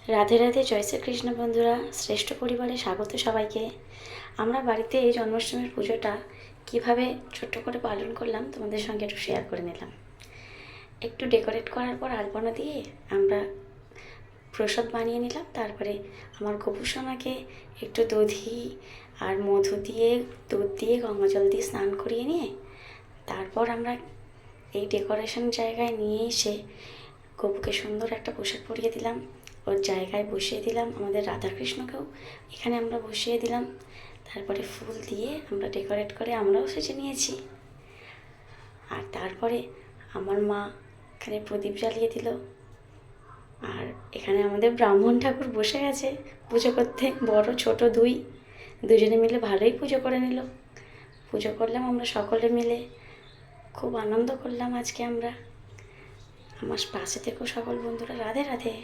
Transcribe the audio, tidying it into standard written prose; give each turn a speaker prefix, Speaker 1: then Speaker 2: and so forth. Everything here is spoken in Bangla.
Speaker 1: রাধে রাধে, জয় শ্রীকৃষ্ণ বন্ধুরা, শ্রেষ্ঠ পরিবারে স্বাগত সবাইকে। আমরা বাড়িতে এই জন্মাষ্টমীর পুজোটা কিভাবে ছোট্ট করে পালন করলাম তোমাদের সঙ্গে একটু শেয়ার করে নিলাম। একটু ডেকোরেট করার পর আলপনা দিয়ে আমরা প্রসাদ বানিয়ে নিলাম। তারপরে আমার গোপুসোনাকে একটু দধি আর মধু দিয়ে, দুধ দিয়ে, গঙ্গা জল দিয়ে স্নান করিয়ে নিয়ে তারপর আমরা এই ডেকোরেশন জায়গায় নিয়ে এসে গপুকে সুন্দর একটা পোশাক পরিয়ে দিলাম, ওর জায়গায় বসিয়ে দিলাম। আমাদের রাধাকৃষ্ণকেও এখানে আমরা বসিয়ে দিলাম। তারপরে ফুল দিয়ে আমরা ডেকোরেট করে আমরাও সেজে নিয়েছি। আর তারপরে আমার মা এখানে প্রদীপ জ্বালিয়ে দিল। আর এখানে আমাদের ব্রাহ্মণ ঠাকুর বসে গেছে পুজো করতে, বড় ছোট দুজনে মিলে ভালোই পুজো করে নিল। পুজো করলাম আমরা সকলে মিলে, খুব আনন্দ করলাম আজকে আমরা। আমার পাশে থেকেও সকল বন্ধুরা রাধে রাধে।